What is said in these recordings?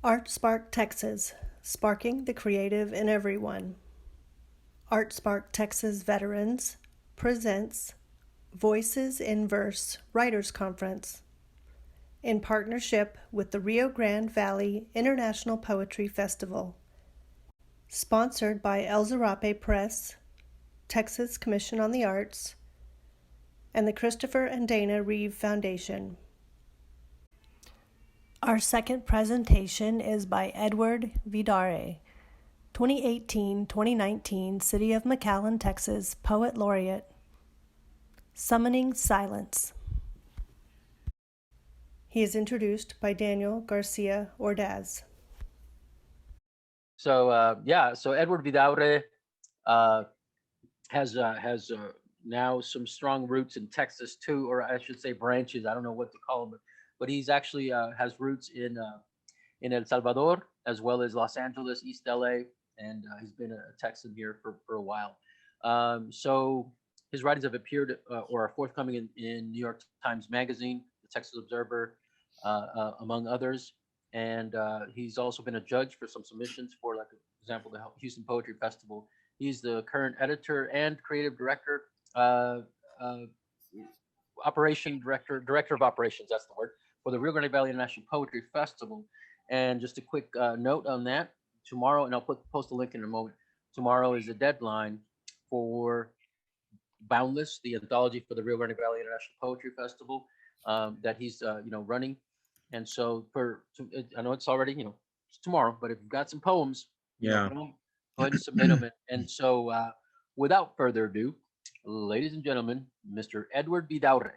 ArtSpark Texas, sparking the creative in everyone. ArtSpark Texas Veterans presents Voices in Verse Writers Conference in partnership with the Rio Grande Valley International Poetry Festival, sponsored by El Zarape Press, Texas Commission on the Arts, and the Christopher and Dana Reeve Foundation. Our second presentation is by Edward Vidaurre, 2018-2019 City of McAllen, Texas Poet Laureate. Summoning Silence. He is introduced by Daniel Garcia Ordaz. So Edward Vidaurre has now some strong roots in Texas too, or I should say branches. I don't know what to call them, but he's actually has roots in El Salvador as well as Los Angeles, East LA, and he's been a Texan here for a while. So his writings have appeared or are forthcoming in New York Times Magazine, the Texas Observer, among others. And he's also been a judge for some submissions for, like, for example, the Houston Poetry Festival. He's the current editor and creative director, director of operations, that's the word, for the Rio Grande Valley International Poetry Festival. And just a quick note on that, tomorrow, and I'll post a link in a moment, tomorrow is the deadline for Boundless, the anthology for the Rio Grande Valley International Poetry Festival that he's running. And so I know it's already, it's tomorrow, but if you've got some poems, go ahead and submit them. And so without further ado, ladies and gentlemen, Mr. Edward Vidaurre.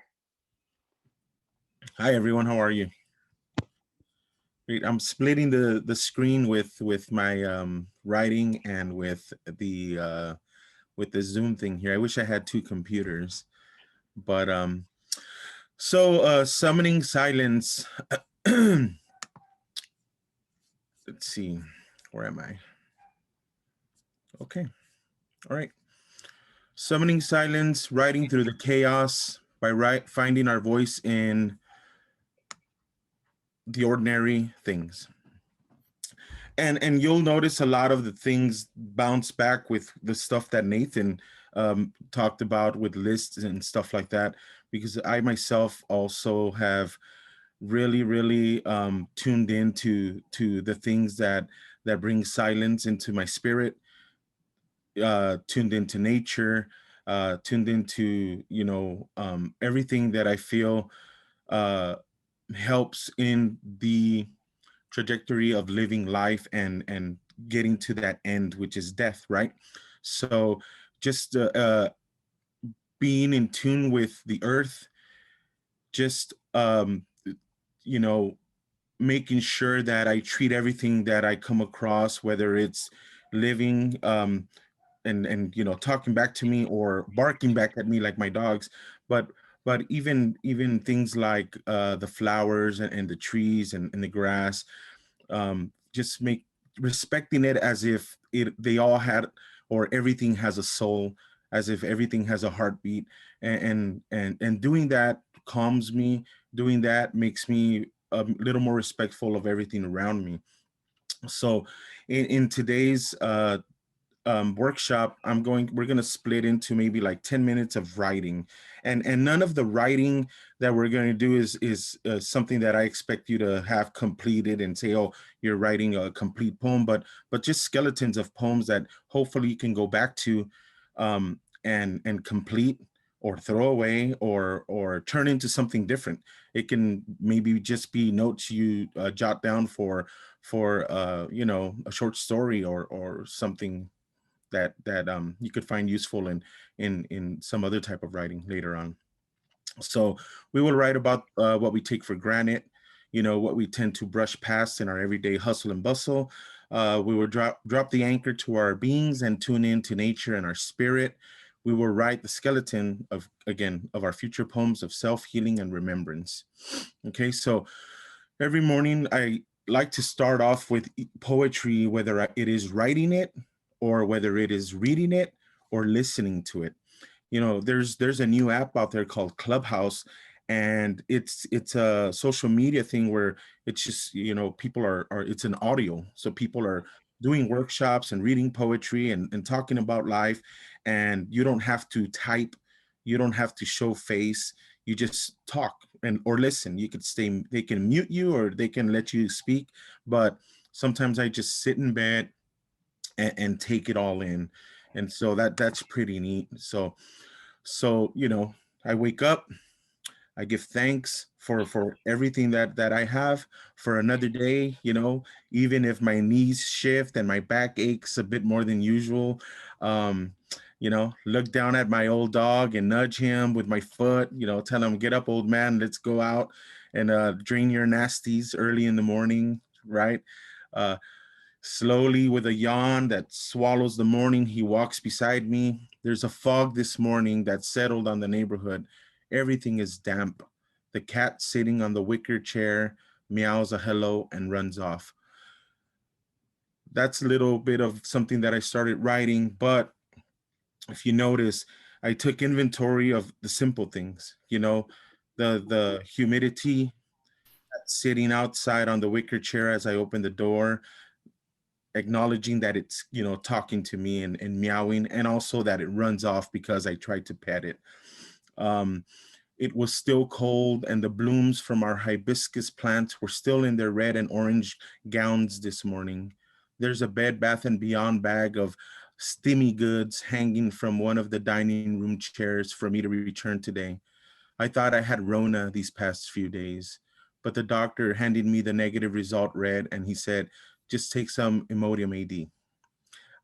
Hi, everyone. How are you? Great. I'm splitting the screen with my writing and with the Zoom thing here. I wish I had two computers, but Summoning Silence. Let's see, where am I? Okay, all right. Summoning Silence, writing through the chaos by finding our voice in the ordinary things. And you'll notice a lot of the things bounce back with the stuff that Nathan talked about with lists and stuff like that, because I myself also have really tuned into the things that bring silence into my spirit, tuned into nature, tuned into everything that I feel helps in the trajectory of living life and getting to that end, which is death, right? So just being in tune with the earth, just making sure that I treat everything that I come across, whether it's living and talking back to me or barking back at me like my dogs, but even things like the flowers and the trees and the grass, just respecting it as if they all had, or everything has a soul, as if everything has a heartbeat, and doing that calms me. Doing that makes me a little more respectful of everything around me. So in today's workshop, we're going to split into maybe like 10 minutes of writing, and none of the writing that we're going to do is something that I expect you to have completed and say, oh, you're writing a complete poem, but just skeletons of poems that hopefully you can go back to and complete, or throw away, or turn into something different. It can maybe just be notes you jot down for a short story or something that you could find useful in some other type of writing later on. So we will write about what we take for granted, what we tend to brush past in our everyday hustle and bustle. We will drop the anchor to our beings and tune in to nature and our spirit. We will write the skeleton of our future poems of self-healing and remembrance. Okay, so every morning I like to start off with poetry, whether it is writing it or whether it is reading it or listening to it. There's a new app out there called Clubhouse, and it's a social media thing where it's just, people are it's an audio, so people are doing workshops and reading poetry and talking about life, and you don't have to type, you don't have to show face, you just talk and or listen. You could stay, they can mute you or they can let you speak, but sometimes I just sit in bed and take it all in, and so that's pretty neat. So I wake up, I give thanks for everything that I have, for another day, even if my knees shift and my back aches a bit more than usual. Um, look down at my old dog and nudge him with my foot, tell him, get up, old man, let's go out and drain your nasties early in the morning, right? Uh, Slowly, with a yawn that swallows the morning, he walks beside me. There's a fog this morning that settled on the neighborhood. Everything is damp. The cat sitting on the wicker chair meows a hello and runs off. That's a little bit of something that I started writing, but if you notice, I took inventory of the simple things, the humidity sitting outside on the wicker chair as I open the door, acknowledging that it's talking to me and meowing, and also that it runs off because I tried to pet it. um, it was still cold, and the blooms from our hibiscus plants were still in their red and orange gowns this morning. There's a Bed Bath and Beyond bag of steamy goods hanging from one of the dining room chairs for me to return today. I thought I had Rona these past few days, but the doctor handed me the negative result read, and he said, just take some Imodium AD.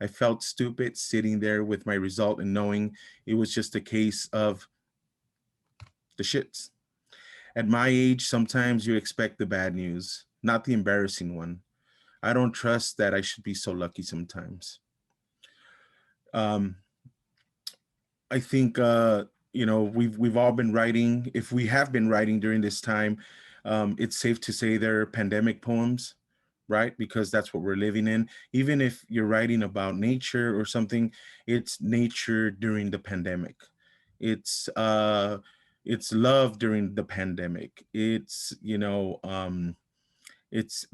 I felt stupid sitting there with my result and knowing it was just a case of the shits. At my age, sometimes you expect the bad news, not the embarrassing one. I don't trust that I should be so lucky sometimes. Um, I think we've all been writing. If we have been writing during this time, it's safe to say they're pandemic poems, right? Because that's what we're living in. Even if you're writing about nature or something, it's nature during the pandemic. It's it's love during the pandemic. It's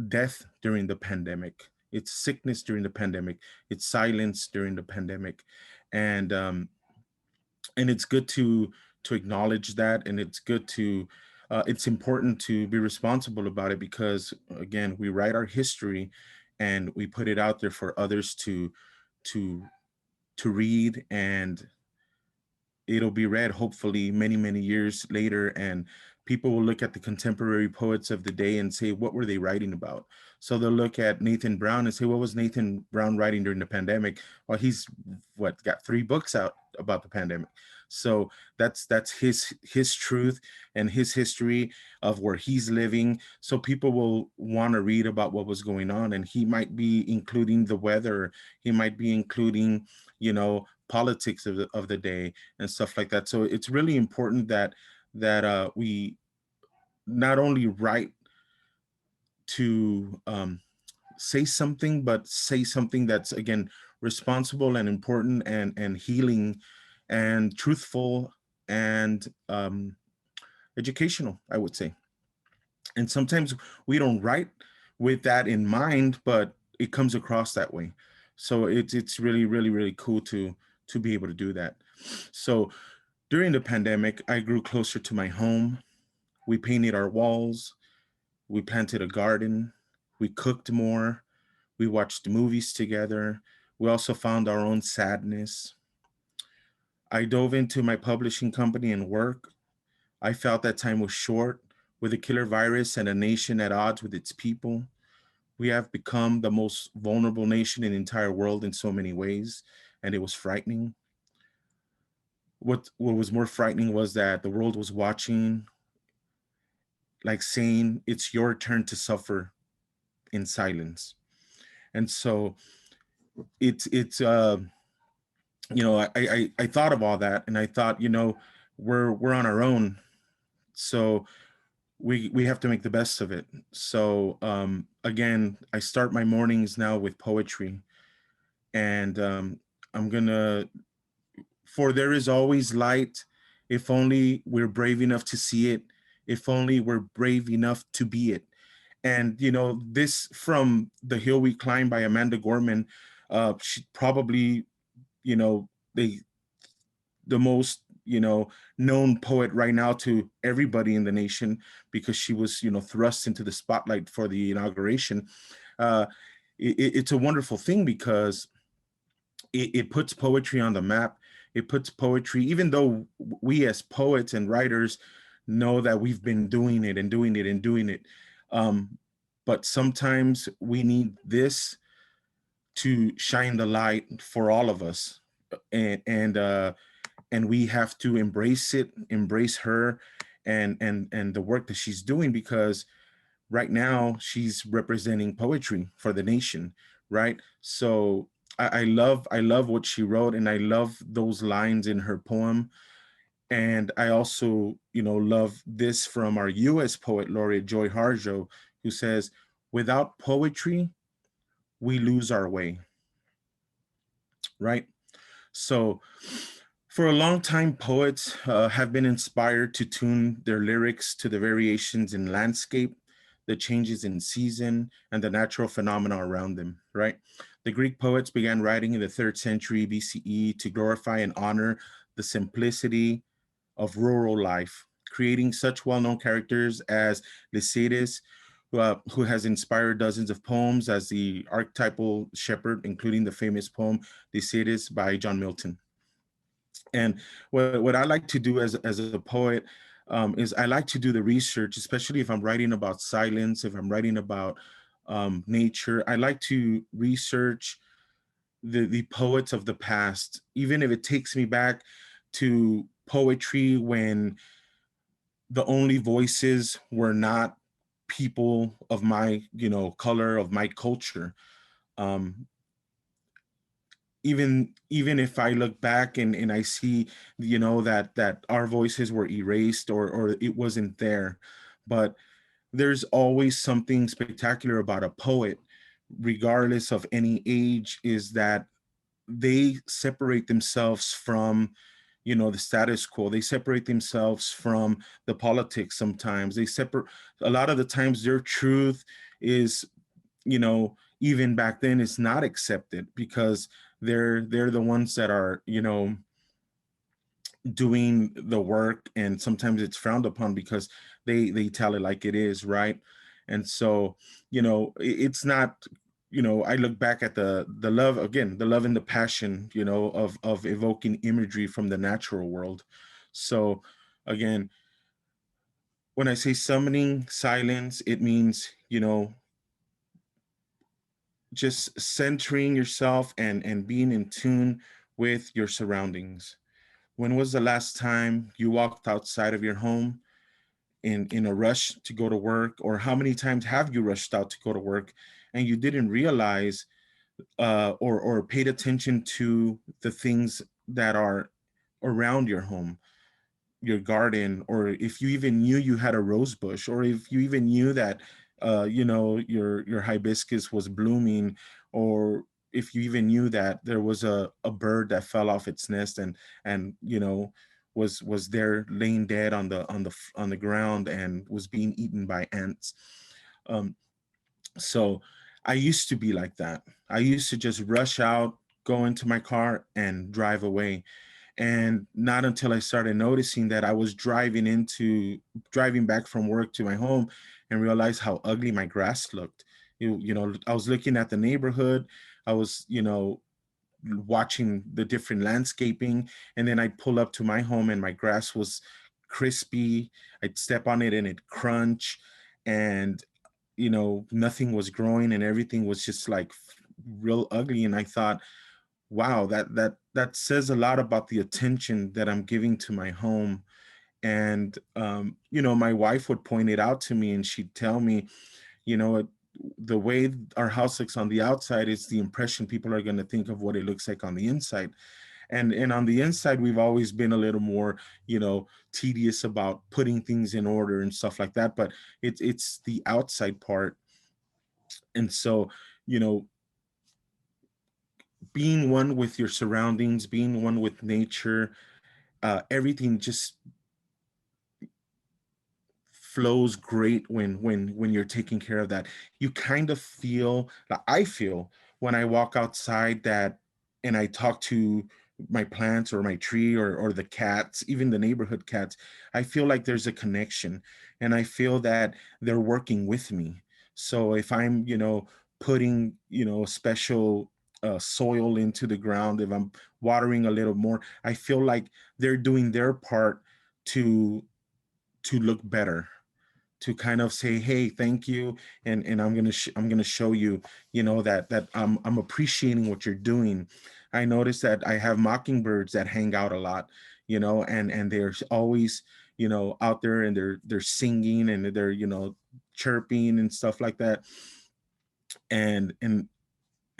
death during the pandemic. It's sickness during the pandemic. It's silence during the pandemic, and it's good to acknowledge that, and it's good to it's important to be responsible about it, because again, we write our history and we put it out there for others to to read, and it'll be read hopefully many many years later, and people will look at the contemporary poets of the day and say, what were they writing about? So they'll look at Nathan Brown and say, what was Nathan Brown writing during the pandemic? Well, he's what, got 3 books out about the pandemic. So that's his truth and his history of where he's living, so people will want to read about what was going on, and he might be including the weather, he might be including politics of the day and stuff like that. So it's really important that we not only write to say something, but say something that's, again, responsible and important and healing and truthful and educational, I would say. And sometimes we don't write with that in mind, but it comes across that way. So it's really really really cool to be able to do that. So during the pandemic, I grew closer to my home. We painted our walls, we planted a garden, we cooked more, we watched movies together. We also found our own sadness. I dove into my publishing company and work. I felt that time was short. With a killer virus and a nation at odds with its people, we have become the most vulnerable nation in the entire world in so many ways, and it was frightening. What was more frightening was that the world was watching, like saying, it's your turn to suffer in silence. And so it's I thought of all that, and I thought, we're on our own, so we have to make the best of it. So again, I start my mornings now with poetry, and I'm gonna for there is always light, if only we're brave enough to see it. if only we're brave enough to be it. And this from The Hill We Climb by Amanda Gorman. She probably, you know they the most known poet right now to everybody in the nation, because she was thrust into the spotlight for the inauguration. uh, it's a wonderful thing because it puts poetry on the map. It puts poetry, even though we as poets and writers know that we've been doing it and doing it and doing it. um, but sometimes we need this to shine the light for all of us. And we have to embrace it, embrace her, and the work that she's doing, because right now she's representing poetry for the nation, right? So I love what she wrote, and I love those lines in her poem. And I also love this from our US poet laureate Joy Harjo, who says, without poetry we lose our way, right? So for a long time, poets have been inspired to tune their lyrics to the variations in landscape, the changes in season, and the natural phenomena around them, right? The Greek poets began writing in the 3rd century BCE to glorify and honor the simplicity of rural life, creating such well known characters as Lycidas, who has inspired dozens of poems as the archetypal shepherd, including the famous poem Lycidas by John Milton. And what I like to do as a poet, is I like to do the research, especially if I'm writing about silence, if I'm writing about nature. I like to research the poets of the past, even if it takes me back to poetry when the only voices were not people of my color, of my culture. um, even if I look back and I see that our voices were erased, or it wasn't there, but there's always something spectacular about a poet, regardless of any age, is that they separate themselves from the status quo. They separate themselves from the politics. Sometimes they separate, a lot of the times their truth is, even back then, is not accepted, because they're the ones that are doing the work, and sometimes it's frowned upon because they tell it like it is, right? And so it's not, I look back at the love, again, the love and the passion of evoking imagery from the natural world. So again, when I say summoning silence, it means just centering yourself and being in tune with your surroundings. When was the last time you walked outside of your home in a rush to go to work? Or how many times have you rushed out to go to work and you didn't realize, or paid attention to the things that are around your home, your garden, or if you even knew you had a rose bush, or if you even knew that your hibiscus was blooming, or if you even knew that there was a bird that fell off its nest and was there laying dead on the ground and was being eaten by ants. um, so I used to be like that. I used to just rush out, go into my car and drive away. And not until I started noticing that I was driving back from work to my home, and realized how ugly my grass looked. I was looking at the neighborhood. I was, watching the different landscaping, and then I'd pull up to my home and my grass was crispy. I'd step on it and it'd crunch, and nothing was growing, and everything was just like real ugly. And I thought, wow, that says a lot about the attention that I'm giving to my home. And my wife would point it out to me, and she'd tell me, you know the way our house looks on the outside is the impression people are going to think of what it looks like on the inside. And on the inside, we've always been a little more tedious about putting things in order and stuff like that, but it's the outside part. And so, you know being one with your surroundings, being one with nature, everything just flows great when you're taking care of that. You kind of feel, like I feel when I walk outside that, and I talk to my plants or my tree or the cats, even the neighborhood cats, I feel like there's a connection, and I feel that they're working with me. So if I'm, putting, special soil into the ground, if I'm watering a little more, I feel like they're doing their part to look better, to kind of say, hey, thank you, and I'm gonna show you, that I'm appreciating what you're doing. I noticed that I have mockingbirds that hang out a lot, and they're always, out there, and they're singing, and they're, chirping and stuff like that. And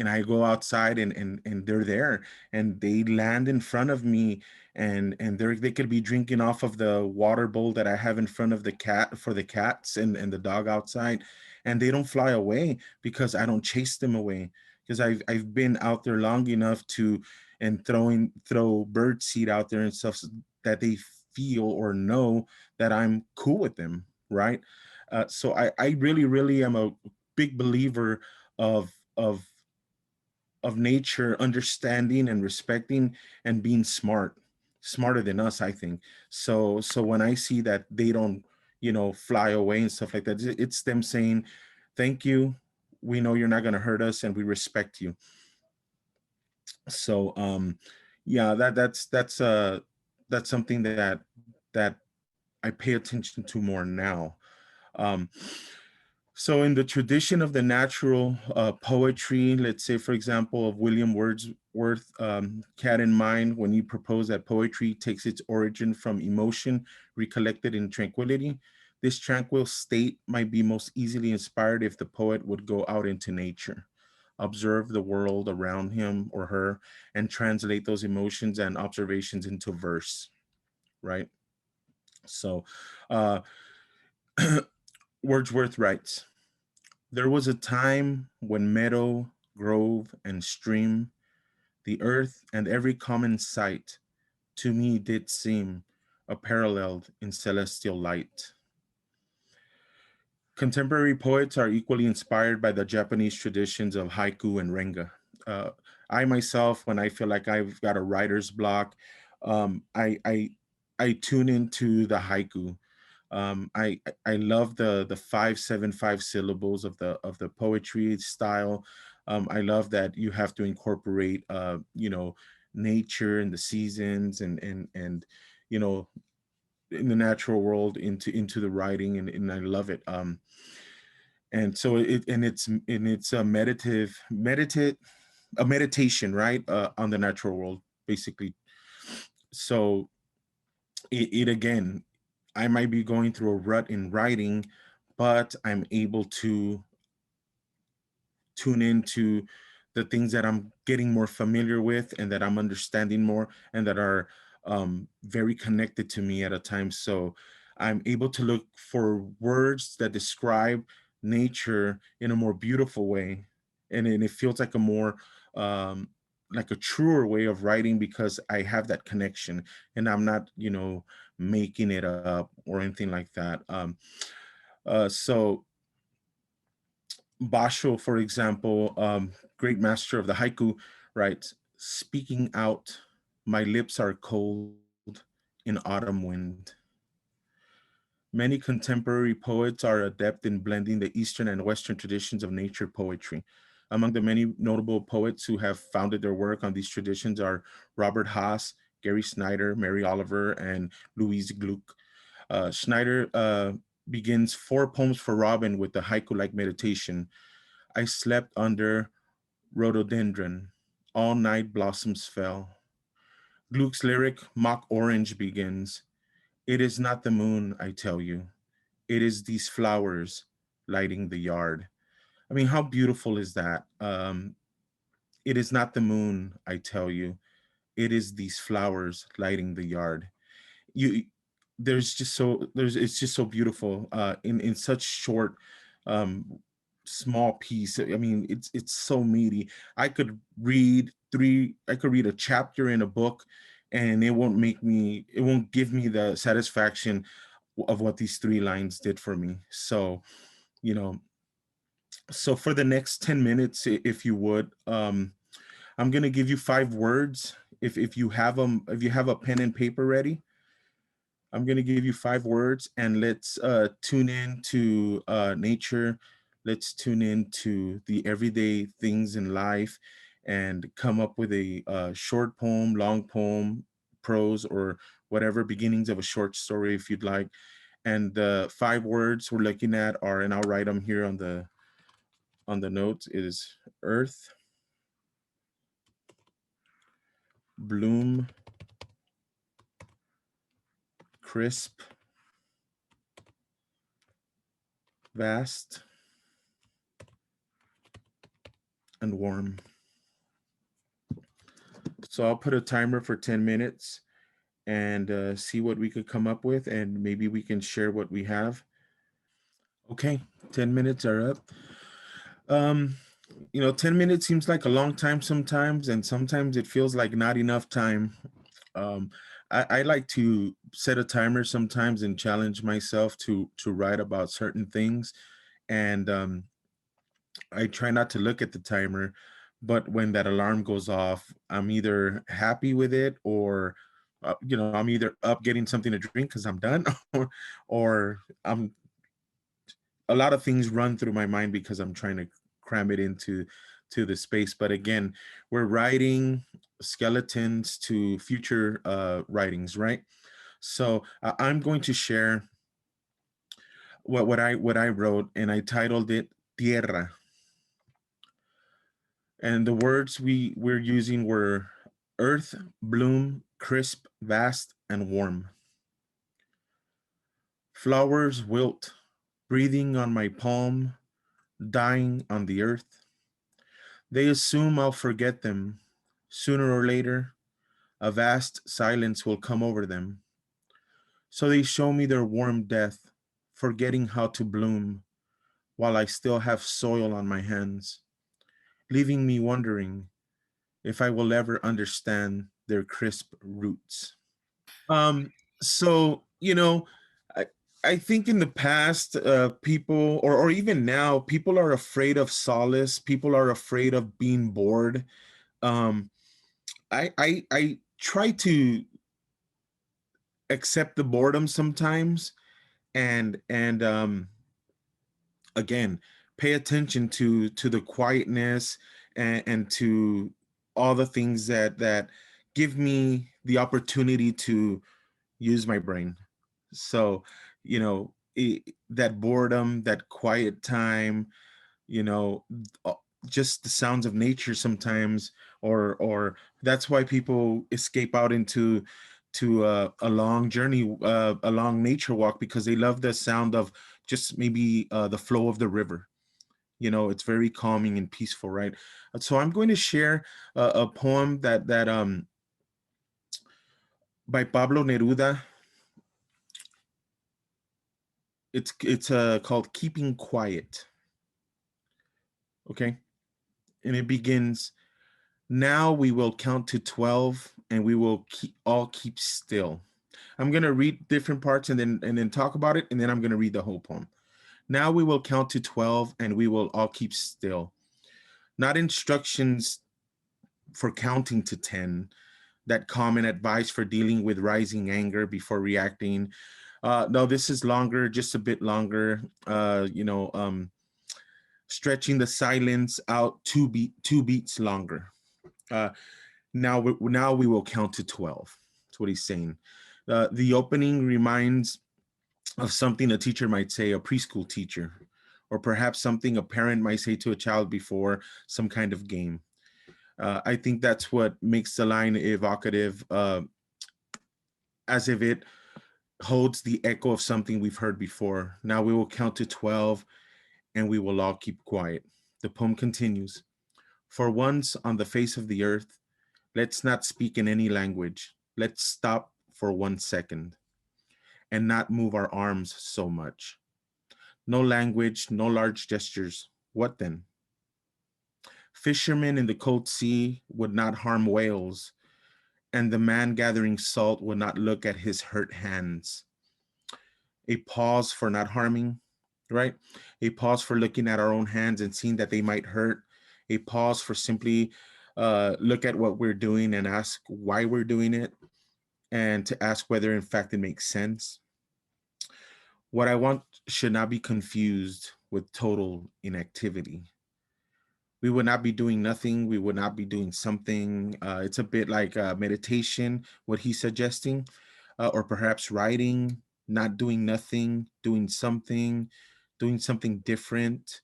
I go outside, and they're there, and they land in front of me, and they could be drinking off of the water bowl that I have in front of the cat, for the cats and the dog outside, and they don't fly away because I don't chase them away, because I've been out there long enough to, and throw bird seed out there and stuff, that they feel or know that I'm cool with them, right? So I really am a big believer of of of nature understanding and respecting and being smarter than us, I think. So when I see that they don't, fly away and stuff like that, it's them saying, thank you, we know you're not going to hurt us, and we respect you. So yeah, that's something that I pay attention to more now. um So, in the tradition of the natural poetry, let's say, for example, of William Wordsworth, Cat in Mind, when he proposed that poetry takes its origin from emotion recollected in tranquility, this tranquil state might be most easily inspired if the poet would go out into nature, observe the world around him or her, and translate those emotions and observations into verse, right? So, uh, Wordsworth writes, there was a time when meadow, grove, and stream, the earth and every common sight, to me did seem apparelled in celestial light. Contemporary poets are equally inspired by the Japanese traditions of haiku and renga. Uh, I myself, when I feel like I've got a writer's block, um, I, I I tune into the haiku. I love the 5 7 5 syllables of the poetry style. I love that you have to incorporate nature and the seasons and you know in the natural world into the writing, and I love it. And so it's a a meditation, right, on the natural world, basically. So it again, I might be going through a rut in writing, but I'm able to tune into the things that I'm getting more familiar with and that I'm understanding more and that are very connected to me at a time. So I'm able to look for words that describe nature in a more beautiful way. And it feels like a more, like a truer way of writing because I have that connection and I'm not, making it up or anything like that. So Basho, for example, great master of the haiku, writes, speaking out, my lips are cold in autumn wind. Many contemporary poets are adept in blending the Eastern and Western traditions of nature poetry. Among the many notable poets who have founded their work on these traditions are Robert Haas, Gary Snyder, Mary Oliver, and Louise Gluck. Schneider begins four poems for Robin with the haiku like meditation. I slept under rhododendron. All night blossoms fell. Gluck's lyric, Mock Orange, begins. It is not the moon, I tell you. It is these flowers lighting the yard. I mean, how beautiful is that? It is not the moon, I tell you. It is these flowers lighting the yard. You there's it's just so beautiful in such short um small piece. I mean, it's so meaty. I could read a chapter in a book, and it won't give me the satisfaction of what these three lines did for me. So, you know, so for the next 10 minutes, if you would, I'm gonna give you 5 words. If you have them, if you have a pen and paper ready, I'm gonna give you 5 words, and let's tune in to nature. Let's tune in to the everyday things in life, and come up with a short poem, long poem, prose, or whatever, beginnings of a short story if you'd like. And the 5 words we're looking at are, and I'll write them here on the notes, is earth, bloom, crisp, vast, and warm. So I'll put a timer for 10 minutes and see what we could come up with, and maybe we can share what we have. Okay, 10 minutes are up. Um, 10 minutes seems like a long time sometimes, and sometimes it feels like not enough time. Um, I like to set a timer sometimes and challenge myself to write about certain things. And I try not to look at the timer, but when that alarm goes off, I'm either happy with it, or I'm either up getting something to drink because I'm done, or I'm a lot of things run through my mind because I'm trying to cram it into the space. But again, we're writing skeletons to future writings, right? So I'm going to share what I wrote, and I titled it Tierra. And the words we're using were earth, bloom, crisp, vast, and warm. Flowers wilt, breathing on my palm, dying on the earth. They assume I'll forget them. Sooner or later, a vast silence will come over them. So they show me their warm death, forgetting how to bloom while I still have soil on my hands, leaving me wondering if I will ever understand their crisp roots. Um, so I I think in the past, people, or even now, people are afraid of solace. People are afraid of being bored. Um, I try to accept the boredom sometimes, and again, pay attention to the quietness, and to all the things that give me the opportunity to use my brain. So, that boredom, that quiet time, you know, uh, just the sounds of nature sometimes, or that's why people escape out into to a long journey, a long nature walk, because they love the sound of just maybe the flow of the river. It's very calming and peaceful, right? So I'm going to share a poem that by Pablo Neruda. It's called Keeping Quiet. Okay. And it begins, now we will count to 12 and we will all keep still. I'm going to read different parts and then talk about it, and then I'm going to read the whole poem. Now we will count to 12 and we will all keep still. Not instructions for counting to 10, that common advice for dealing with rising anger before reacting. No, this is longer, just a bit longer. Stretching the silence out two beats longer. Uh, now we will count to 12. That's what he's saying. The opening reminds of something a teacher might say, a preschool teacher, or perhaps something a parent might say to a child before some kind of game. I think that's what makes the line evocative, as if it holds the echo of something we've heard before. Now we will count to 12 and we will all keep quiet. The poem continues. For once on the face of the earth, let's not speak in any language. Let's stop for 1 second and not move our arms so much. No language, no large gestures. What then? Fishermen in the cold sea would not harm whales, and the man gathering salt would not look at his hurt hands. a pause for not harming, right? A pause for looking at our own hands and seeing that they might hurt, a pause for simply look at what we're doing and ask why we're doing it, and to ask whether in fact it makes sense. What I want should not be confused with total inactivity. We would not be doing nothing. We would not be doing something. It's a bit like meditation, what he's suggesting, or perhaps writing, not doing nothing, doing something different.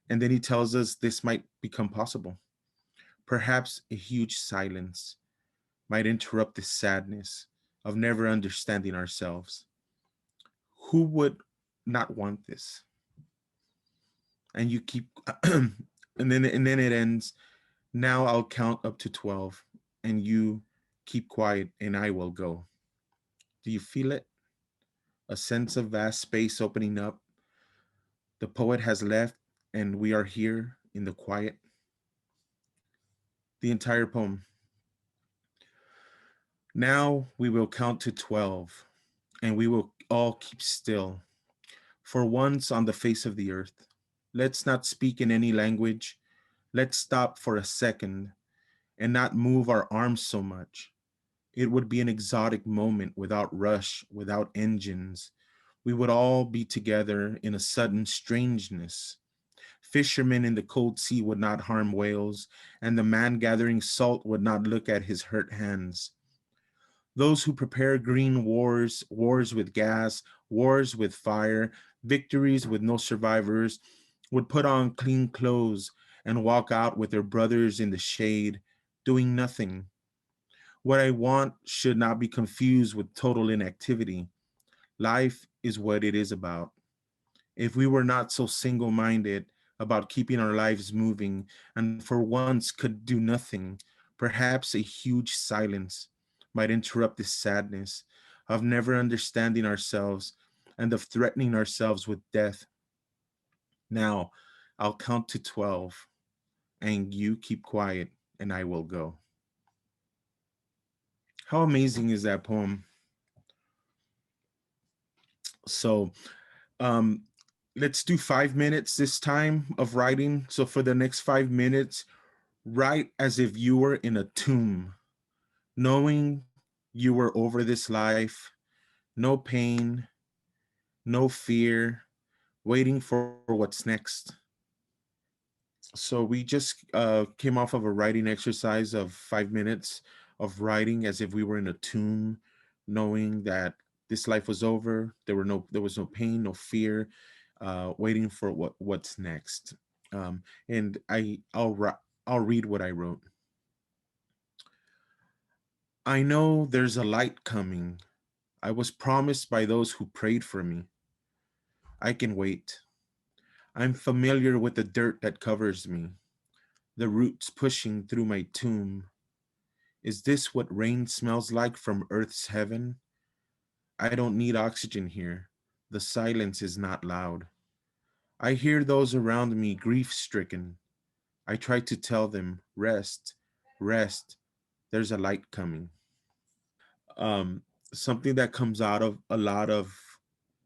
And then he tells us this might become possible. Perhaps a huge silence might interrupt the sadness of never understanding ourselves. Who would not want this? And you keep, and then it ends. Now I'll count up to 12, and you keep quiet, and I will go. Do you feel it? A sense of vast space opening up. The poet has left, and we are here in the quiet. The entire poem. Now we will count to 12, and we will all keep still for once on the face of the earth. Let's not speak in any language. Let's stop for a second and not move our arms so much. It would be an exotic moment without rush, without engines. We would all be together in a sudden strangeness. Fishermen in the cold sea would not harm whales, and the man gathering salt would not look at his hurt hands. Those who prepare green wars, wars with gas, wars with fire, victories with no survivors, would put on clean clothes and walk out with their brothers in the shade, doing nothing. What I want should not be confused with total inactivity. Life is what it is about. If we were not so single minded about keeping our lives moving and for once could do nothing, perhaps a huge silence might interrupt this sadness of never understanding ourselves and of threatening ourselves with death. Now, I'll count to 12, and you keep quiet, and I will go. How amazing is that poem? So, um, let's do 5 minutes this time of writing. So, for the next 5 minutes, write as if you were in a tomb, knowing you were over this life, no pain, no fear, waiting for what's next. So we just came off of a writing exercise of 5 minutes of writing as if we were in a tomb, knowing that this life was over. There was no pain, no fear, waiting for what's next. And I'll read what I wrote. I know there's a light coming. I was promised by those who prayed for me. I can wait. I'm familiar with the dirt that covers me, the roots pushing through my tomb. Is this what rain smells like from Earth's heaven? I don't need oxygen here. The silence is not loud. I hear those around me grief stricken. I try to tell them, rest, rest. There's a light coming. Um, Something that comes out of a lot of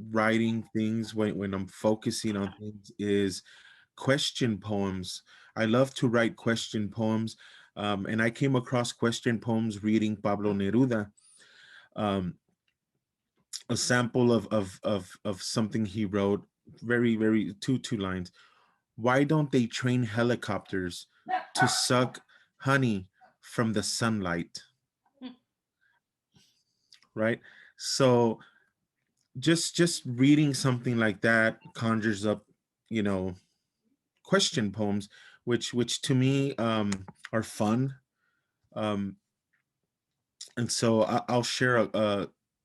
writing things when I'm focusing on things is question poems. I love to write question poems. And I came across question poems reading Pablo Neruda, um, a sample of something he wrote, very two lines. Why don't they train helicopters to suck honey from the sunlight? Right. So just reading something like that conjures up, you know, question poems, which to me are fun. Um, and so I'll share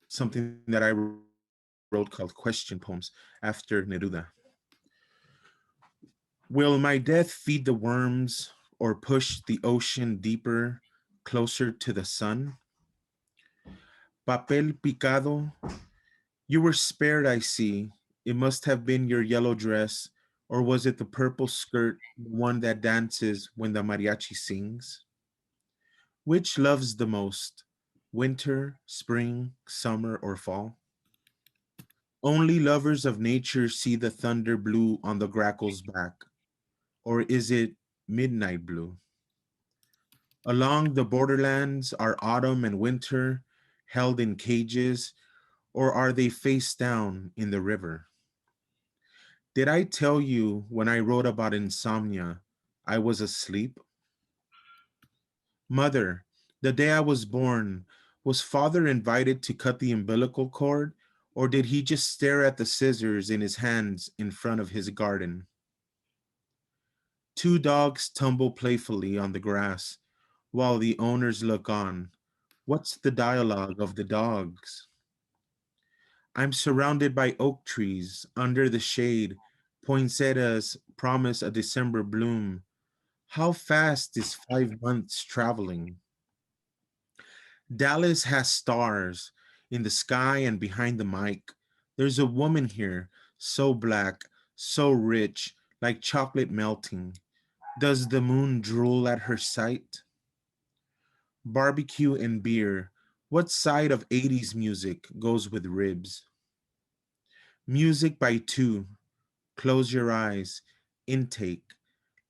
something that I wrote called question poems after Neruda. Will my death feed the worms or push the ocean deeper, closer to the sun? Papel picado, you were spared, I see. It must have been your yellow dress, or was it the purple skirt, the one that dances when the mariachi sings? Which loves the most, winter, spring, summer, or fall? Only lovers of nature see the thunder blue on the grackel's back. Or is it midnight blue? Along the borderlands are autumn and winter held in cages, or are they face down in the river? Did I tell you when I wrote about insomnia, I was asleep? Mother, the day I was born, was father invited to cut the umbilical cord, or did he just stare at the scissors in his hands in front of his garden? Two dogs tumble playfully on the grass while the owners look on. What's the dialogue of the dogs? I'm surrounded by oak trees under the shade. Poinsettias promise a December bloom. How fast is 5 months traveling? Dallas has stars in the sky and behind the mic. There's a woman here, so black, so rich, like chocolate melting. Does the moon drool at her sight? Barbecue and beer. What side of 80s music goes with ribs? Music by two. Close your eyes. Intake,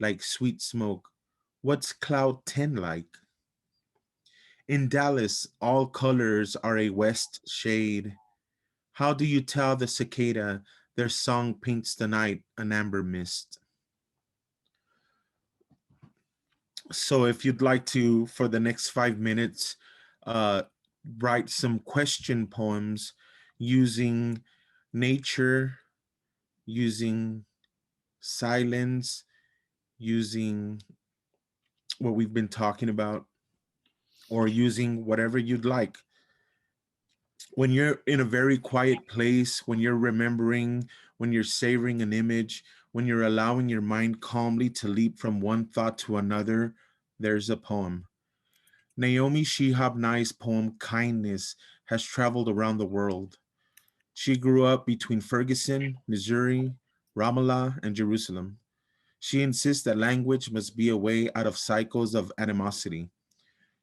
like sweet smoke. What's Cloud 10 like? In Dallas, all colors are a west shade. How do you tell the cicada their song paints the night an amber mist? So, if you'd like to, for the next 5 minutes, uh, write some question poems using nature, using silence, using what we've been talking about, or using whatever you'd like. When you're in a very quiet place, when you're remembering, when you're savoring an image, when you're allowing your mind calmly to leap from one thought to another, there's a poem. Naomi Shihab Nye's poem Kindness has traveled around the world. She grew up between Ferguson, Missouri, Ramallah, and Jerusalem. She insists that language must be a way out of cycles of animosity.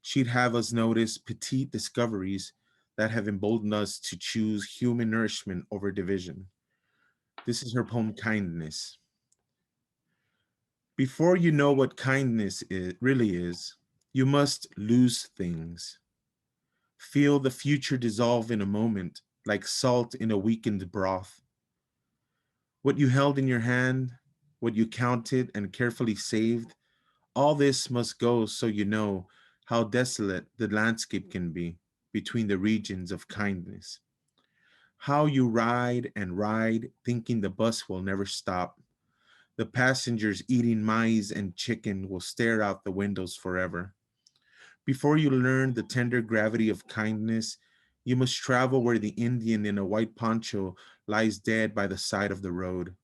She'd have us notice petite discoveries that have emboldened us to choose human nourishment over division. This is her poem, Kindness. Before you know what really is, you must lose things. Feel the future dissolve in a moment, like salt in a weakened broth. What you held in your hand, what you counted and carefully saved, all this must go so you know how desolate the landscape can be between the regions of kindness. How you ride and ride, thinking the bus will never stop. The passengers eating maize and chicken will stare out the windows forever. Before you learn the tender gravity of kindness, you must travel where the Indian in a white poncho lies dead by the side of the road.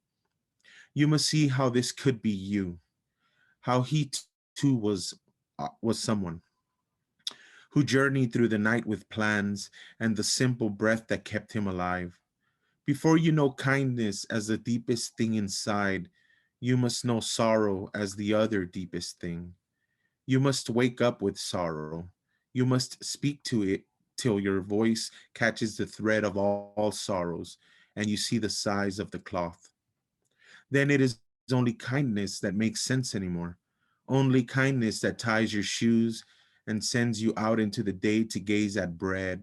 You must see how this could be you, how he too was someone who journeyed through the night with plans and the simple breath that kept him alive. Before you know kindness as the deepest thing inside, you must know sorrow as the other deepest thing. You must wake up with sorrow. You must speak to it till your voice catches the thread of all sorrows and you see the size of the cloth. Then it is only kindness that makes sense anymore. Only kindness that ties your shoes and sends you out into the day to gaze at bread.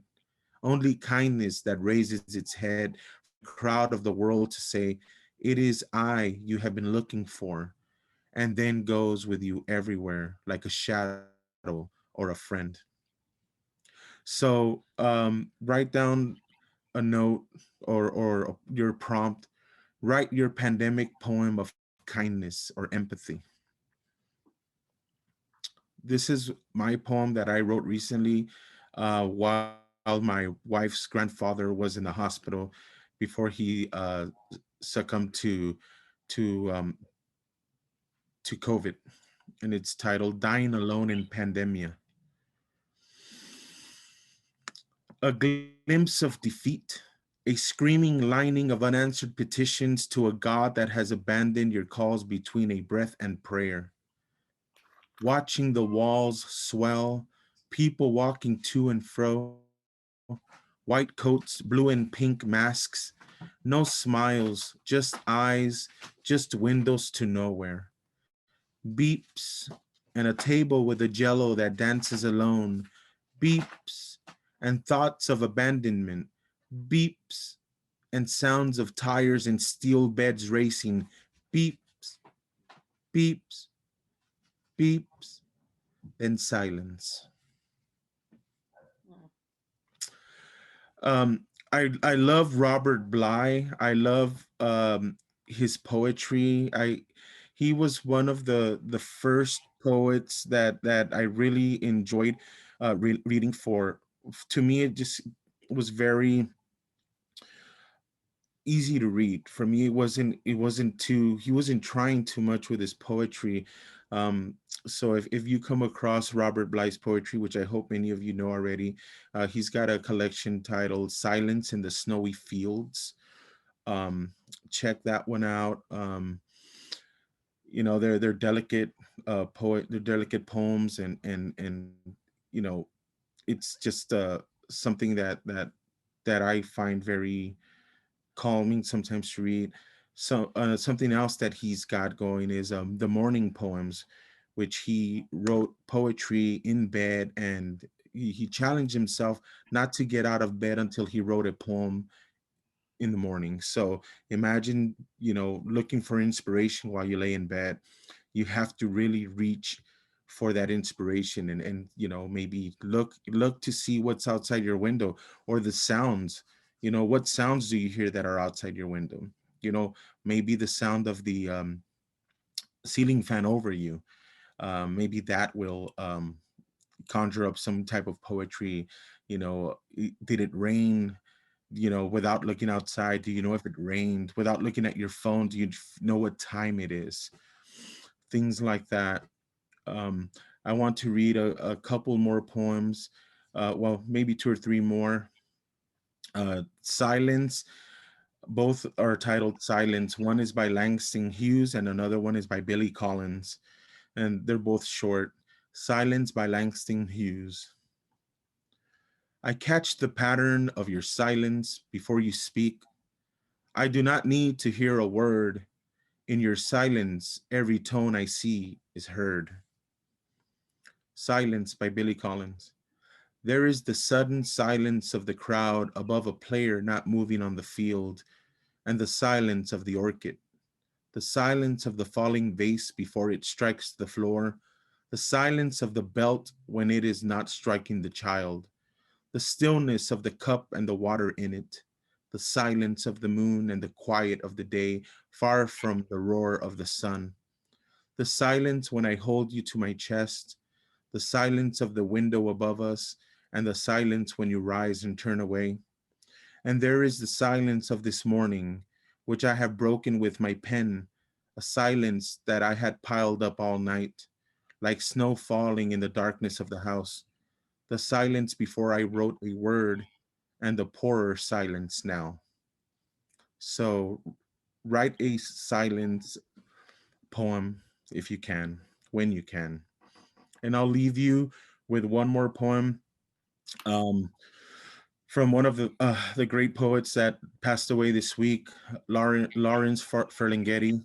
Only kindness that raises its head from the crowd of the world to say, "It is I you have been looking for," and then goes with you everywhere like a shadow or a friend. So write down a note or your prompt. Write your pandemic poem of kindness or empathy. This is my poem that I wrote recently while my wife's grandfather was in the hospital before he succumbed to COVID, and it's titled "Dying Alone in Pandemia." A glimpse of defeat, a screaming lining of unanswered petitions to a God that has abandoned your calls between a breath and prayer. Watching the walls swell, people walking to and fro, white coats, blue and pink masks, No smiles, just eyes, just windows to nowhere. Beeps and a table with a jello that dances alone. Beeps and thoughts of abandonment. Beeps and sounds of tires and steel beds racing. Beeps, beeps, beeps, then silence. Mm. I love Robert Bly. I love his poetry. I He was one of the first poets that I really enjoyed reading for. To me, it just was very easy to read. For me, it wasn't too he wasn't trying too much with his poetry. um so if you come across Robert Bly's poetry, which I hope many of you know already, he's got a collection titled Silence in the Snowy Fields. um Check that one out. They're delicate they're delicate poems, and you know it's just something that I find very calming sometimes to read. So something else that he's got going is the morning poems, which he wrote poetry in bed, and he challenged himself not to get out of bed until he wrote a poem in the morning. So imagine, looking for inspiration while you lay in bed. You have to really reach for that inspiration, and maybe look to see what's outside your window, or the sounds. What sounds do you hear that are outside your window? you know Maybe the sound of the ceiling fan over you. Maybe that will conjure up some type of poetry. Did it rain? Without looking outside, do you know if it rained? Without looking at your phone, do you know what time it is? Things like that. um, I want to read a couple more poems, well, maybe two or three more. Silence. Both are titled Silence. One is by Langston Hughes and another one is by Billy Collins, and they're both short. Silence by Langston Hughes. I catch the pattern of your silence before you speak. I do not need to hear a word. In your silence, every tone I see is heard. Silence by Billy Collins. There is the sudden silence of the crowd above a player not moving on the field, and the silence of the orchid, the silence of the falling vase before it strikes the floor, the silence of the belt when it is not striking the child, the stillness of the cup and the water in it, the silence of the moon and the quiet of the day far from the roar of the sun, the silence when I hold you to my chest, the silence of the window above us, and the silence when you rise and turn away. And there is the silence of this morning, which I have broken with my pen, a silence that I had piled up all night, like snow falling in the darkness of the house, the silence before I wrote a word, and the poorer silence now. So write a silence poem if you can, when you can. And I'll leave you with one more poem, um, from one of the great poets that passed away this week, Lawrence Ferlinghetti.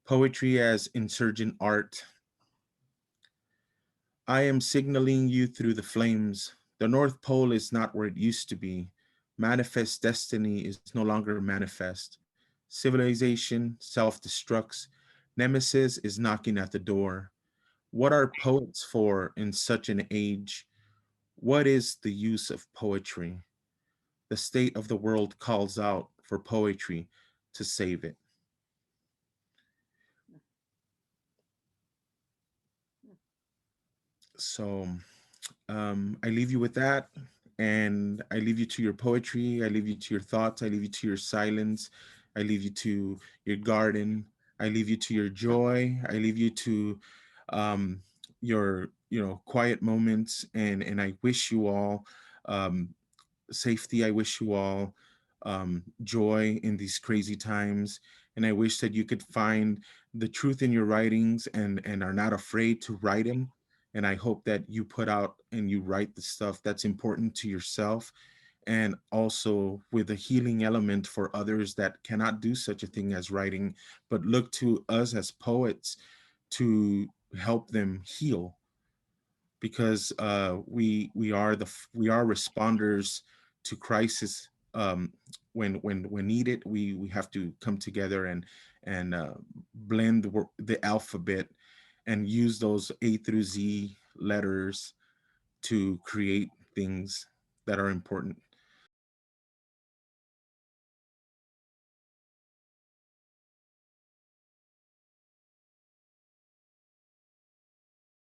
Poetry as Insurgent Art. I am signaling you through the flames. The North Pole is not where it used to be. Manifest destiny is no longer manifest. Civilization self destructs. Nemesis is knocking at the door. What are poets for in such an age? What is the use of poetry? The state of the world calls out for poetry to save it. So I leave you with that. And I leave you to your poetry. I leave you to your thoughts. I leave you to your silence. I leave you to your garden. I leave you to your joy. I leave you to um, your, quiet moments. And I wish you all um, safety. I wish you all joy in these crazy times. And I wish that you could find the truth in your writings, and are not afraid to write them. And I hope that you put out and you write the stuff that's important to yourself, and also with a healing element for others that cannot do such a thing as writing, but look to us as poets to help them heal, because we are responders to crisis. When needed, we have to come together and blend the alphabet and use those A through Z letters to create things that are important.